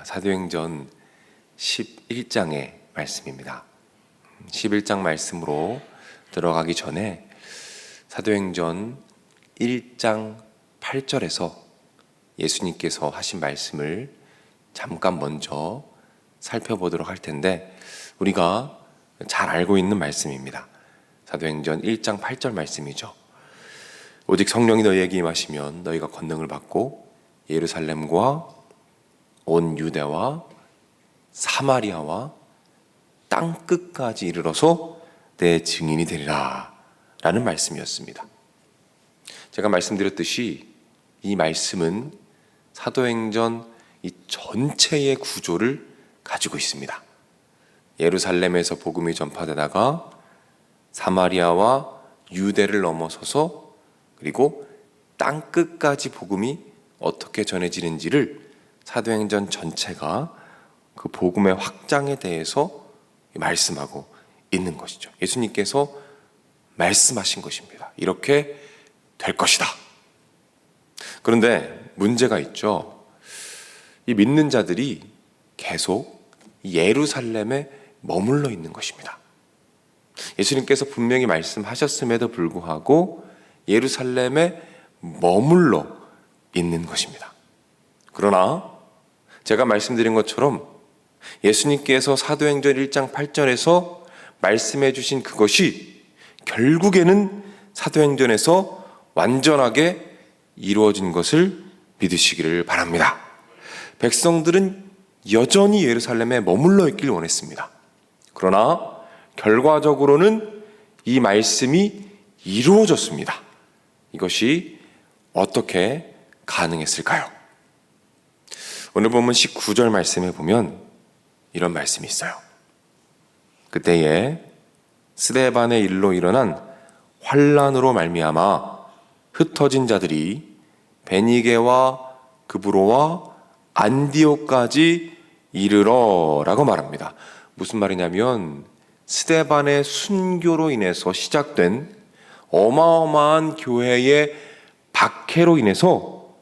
사도행전 11장의 말씀입니다. 11장 말씀으로 들어가기 전에 사도행전 1장 8절에서 예수님께서 하신 말씀을 잠깐 먼저 살펴보도록 할 텐데, 우리가 잘 알고 있는 말씀입니다. 사도행전 1장 8절 말씀이죠. 오직 성령이 너희에게 임하시면 너희가 권능을 받고 예루살렘과 온 유대와 사마리아와 땅끝까지 이르러서 내 증인이 되리라 라는 말씀이었습니다. 제가 말씀드렸듯이 이 말씀은 사도행전 이 전체의 구조를 가지고 있습니다. 예루살렘에서 복음이 전파되다가 사마리아와 유대를 넘어서서 그리고 땅끝까지 복음이 어떻게 전해지는지를 사도행전 전체가 그 복음의 확장에 대해서 말씀하고 있는 것이죠. 예수님께서 말씀하신 것입니다. 이렇게 될 것이다. 그런데 문제가 있죠. 이 믿는 자들이 계속 예루살렘에 머물러 있는 것입니다. 예수님께서 분명히 말씀하셨음에도 불구하고 예루살렘에 머물러 있는 것입니다. 그러나 제가 말씀드린 것처럼 예수님께서 사도행전 1장 8절에서 말씀해 주신 그것이 결국에는 사도행전에서 완전하게 이루어진 것을 믿으시기를 바랍니다. 백성들은 여전히 예루살렘에 머물러 있길 원했습니다. 그러나 결과적으로는 이 말씀이 이루어졌습니다. 이것이 어떻게 가능했을까요? 오늘 본문 19절 말씀에 보면 이런 말씀이 있어요. 그때에 스데반의 일로 일어난 환난으로 말미암아 흩어진 자들이 베니게와 그브로와 안디옥까지 이르러 라고 말합니다. 무슨 말이냐면 스데반의 순교로 인해서 시작된 어마어마한 교회의 박해로 인해서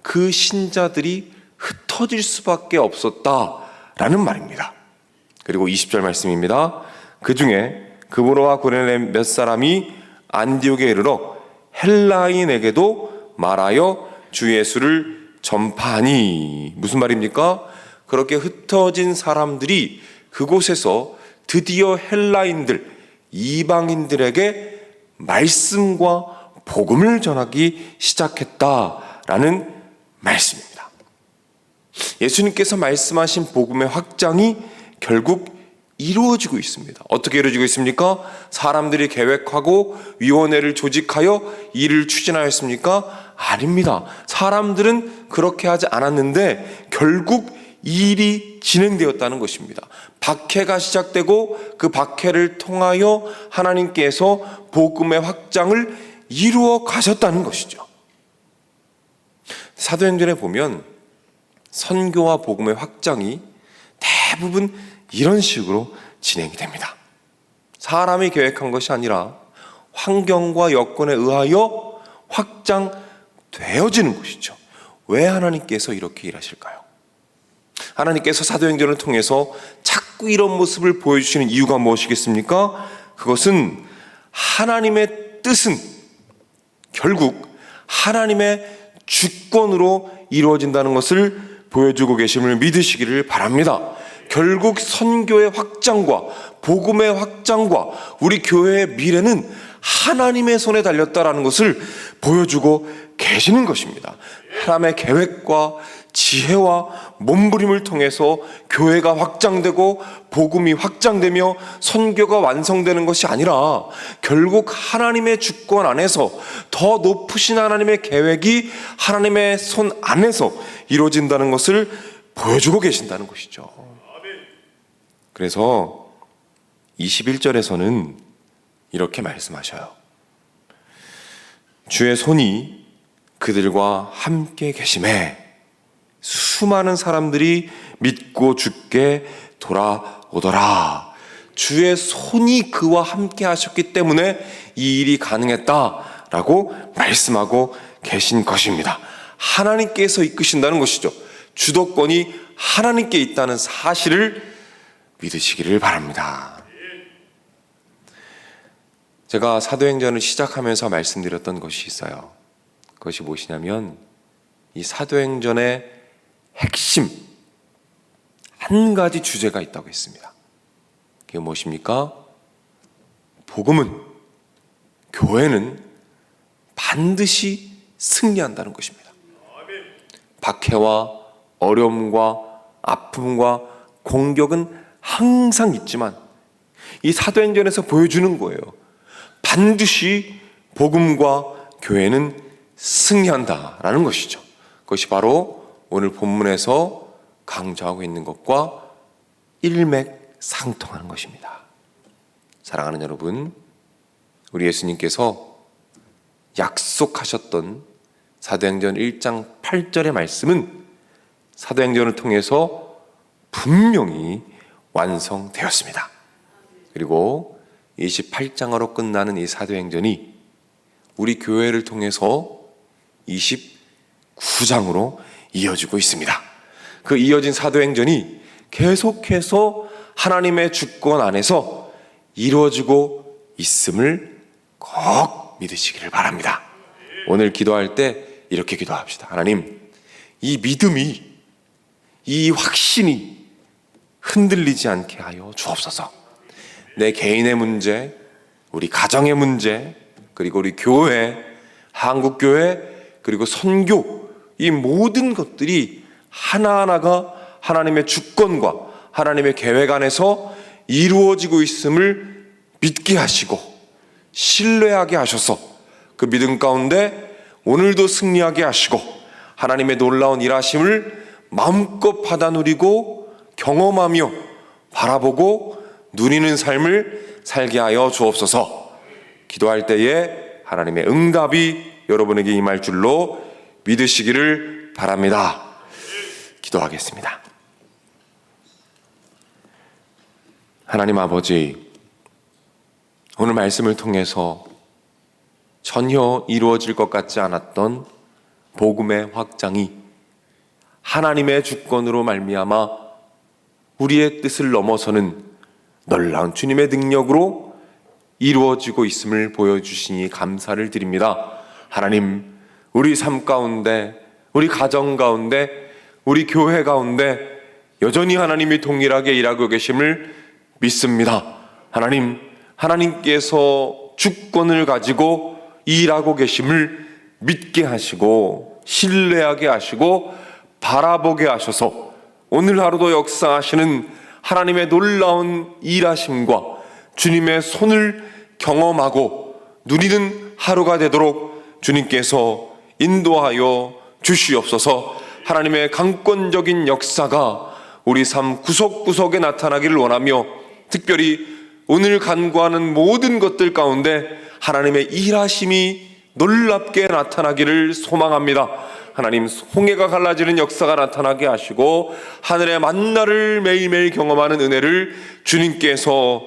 그 신자들이 흩어질 수밖에 없었다라는 말입니다. 그리고 20절 말씀입니다. 그 중에 그브로와 고레네 몇 사람이 안디옥에 이르러 헬라인에게도 말하여 주 예수를 전파하니. 무슨 말입니까? 그렇게 흩어진 사람들이 그곳에서 드디어 헬라인들, 이방인들에게 말씀과 복음을 전하기 시작했다라는 말씀입니다. 예수님께서 말씀하신 복음의 확장이 결국 이루어지고 있습니다. 어떻게 이루어지고 있습니까? 사람들이 계획하고 위원회를 조직하여 일을 추진하였습니까? 아닙니다. 사람들은 그렇게 하지 않았는데 결국 일이 진행되었다는 것입니다. 박해가 시작되고 그 박해를 통하여 하나님께서 복음의 확장을 이루어 가셨다는 것이죠. 사도행전에 보면 선교와 복음의 확장이 대부분 이런 식으로 진행이 됩니다. 사람이 계획한 것이 아니라 환경과 여건에 의하여 확장되어지는 것이죠. 왜 하나님께서 이렇게 일하실까요? 하나님께서 사도행전을 통해서 자꾸 이런 모습을 보여주시는 이유가 무엇이겠습니까? 그것은 하나님의 뜻은 결국 하나님의 주권으로 이루어진다는 것을 보여주고 계심을 믿으시기를 바랍니다. 결국 선교의 확장과 복음의 확장과 우리 교회의 미래는 하나님의 손에 달렸다라는 것을 보여주고 계시는 것입니다. 하나님의 계획과 지혜와 몸부림을 통해서 교회가 확장되고 복음이 확장되며 선교가 완성되는 것이 아니라 결국 하나님의 주권 안에서 더 높으신 하나님의 계획이 하나님의 손 안에서 이루어진다는 것을 보여주고 계신다는 것이죠. 그래서 21절에서는 이렇게 말씀하셔요. 주의 손이 그들과 함께 계심에 수많은 사람들이 믿고 주께 돌아오더라. 주의 손이 그와 함께 하셨기 때문에 이 일이 가능했다라고 말씀하고 계신 것입니다. 하나님께서 이끄신다는 것이죠. 주도권이 하나님께 있다는 사실을 믿으시기를 바랍니다. 제가 사도행전을 시작하면서 말씀드렸던 것이 있어요. 그것이 무엇이냐면 이 사도행전의 핵심 한 가지 주제가 있다고 했습니다. 그게 무엇입니까? 복음은, 교회는 반드시 승리한다는 것입니다. 박해와 어려움과 아픔과 공격은 항상 있지만 이 사도행전에서 보여주는 거예요. 반드시 복음과 교회는 승리한다라는 것이죠. 그것이 바로 오늘 본문에서 강조하고 있는 것과 일맥상통하는 것입니다. 사랑하는 여러분, 우리 예수님께서 약속하셨던 사도행전 1장 8절의 말씀은 사도행전을 통해서 분명히 완성되었습니다. 그리고 28장으로 끝나는 이 사도행전이 우리 교회를 통해서 29장으로 이어지고 있습니다. 그 이어진 사도행전이 계속해서 하나님의 주권 안에서 이루어지고 있음을 꼭 믿으시기를 바랍니다. 오늘 기도할 때 이렇게 기도합시다. 하나님, 이 믿음이, 이 확신이 흔들리지 않게 하여 주옵소서. 내 개인의 문제, 우리 가정의 문제, 그리고 우리 교회, 한국교회, 그리고 선교, 이 모든 것들이 하나하나가 하나님의 주권과 하나님의 계획 안에서 이루어지고 있음을 믿게 하시고 신뢰하게 하셔서 그 믿음 가운데 오늘도 승리하게 하시고 하나님의 놀라운 일하심을 마음껏 받아 누리고 경험하며 바라보고 누리는 삶을 살게 하여 주옵소서. 기도할 때에 하나님의 응답이 여러분에게 임할 줄로 믿으시기를 바랍니다. 기도하겠습니다. 하나님 아버지, 오늘 말씀을 통해서 전혀 이루어질 것 같지 않았던 복음의 확장이 하나님의 주권으로 말미암아 우리의 뜻을 넘어서는 놀라운 주님의 능력으로 이루어지고 있음을 보여주시니 감사를 드립니다. 하나님, 우리 삶 가운데, 우리 가정 가운데, 우리 교회 가운데 여전히 하나님이 동일하게 일하고 계심을 믿습니다. 하나님, 하나님께서 주권을 가지고 일하고 계심을 믿게 하시고 신뢰하게 하시고 바라보게 하셔서 오늘 하루도 역사하시는 하나님의 놀라운 일하심과 주님의 손을 경험하고 누리는 하루가 되도록 주님께서 인도하여 주시옵소서. 하나님의 강권적인 역사가 우리 삶 구석구석에 나타나기를 원하며 특별히 오늘 간구하는 모든 것들 가운데 하나님의 일하심이 놀랍게 나타나기를 소망합니다. 하나님, 홍해가 갈라지는 역사가 나타나게 하시고 하늘의 만나를 매일매일 경험하는 은혜를 주님께서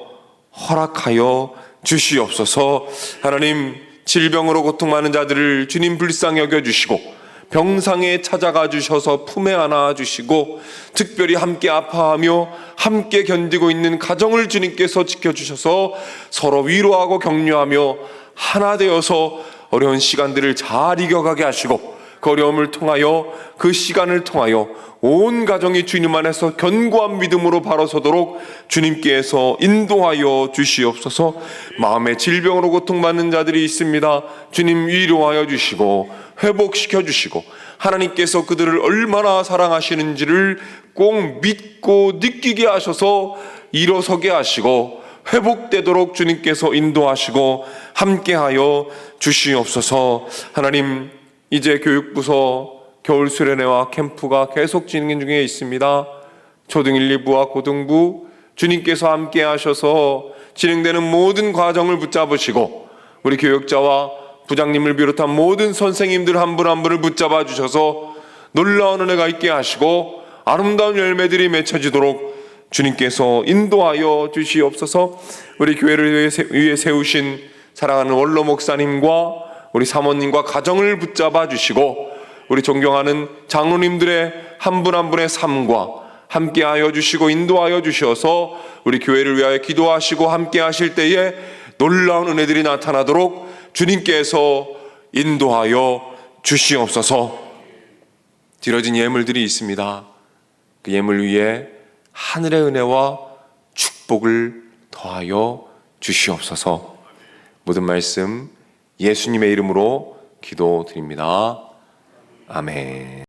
허락하여 주시옵소서. 하나님, 질병으로 고통하는 자들을 주님 불쌍히 여겨주시고 병상에 찾아가 주셔서 품에 안아 주시고 특별히 함께 아파하며 함께 견디고 있는 가정을 주님께서 지켜주셔서 서로 위로하고 격려하며 하나 되어서 어려운 시간들을 잘 이겨가게 하시고 그 어려움을 통하여 그 시간을 통하여 온 가정이 주님 안에서 견고한 믿음으로 바로 서도록 주님께서 인도하여 주시옵소서. 마음의 질병으로 고통받는 자들이 있습니다. 주님 위로하여 주시고 회복시켜 주시고 하나님께서 그들을 얼마나 사랑하시는지를 꼭 믿고 느끼게 하셔서 일어서게 하시고 회복되도록 주님께서 인도하시고 함께하여 주시옵소서. 하나님, 이제 교육부서 겨울 수련회와 캠프가 계속 진행 중에 있습니다. 초등 1, 2부와 고등부 주님께서 함께 하셔서 진행되는 모든 과정을 붙잡으시고 우리 교육자와 부장님을 비롯한 모든 선생님들 한 분 한 분을 붙잡아 주셔서 놀라운 은혜가 있게 하시고 아름다운 열매들이 맺혀지도록 주님께서 인도하여 주시옵소서. 우리 교회를 위해 세우신 사랑하는 원로 목사님과 우리 사모님과 가정을 붙잡아 주시고 우리 존경하는 장로님들의 한 분 한 분의 삶과 함께하여 주시고 인도하여 주셔서 우리 교회를 위하여 기도하시고 함께하실 때에 놀라운 은혜들이 나타나도록 주님께서 인도하여 주시옵소서. 드려진 예물들이 있습니다. 그 예물 위에 하늘의 은혜와 축복을 더하여 주시옵소서. 모든 말씀 예수님의 이름으로 기도드립니다. 아멘.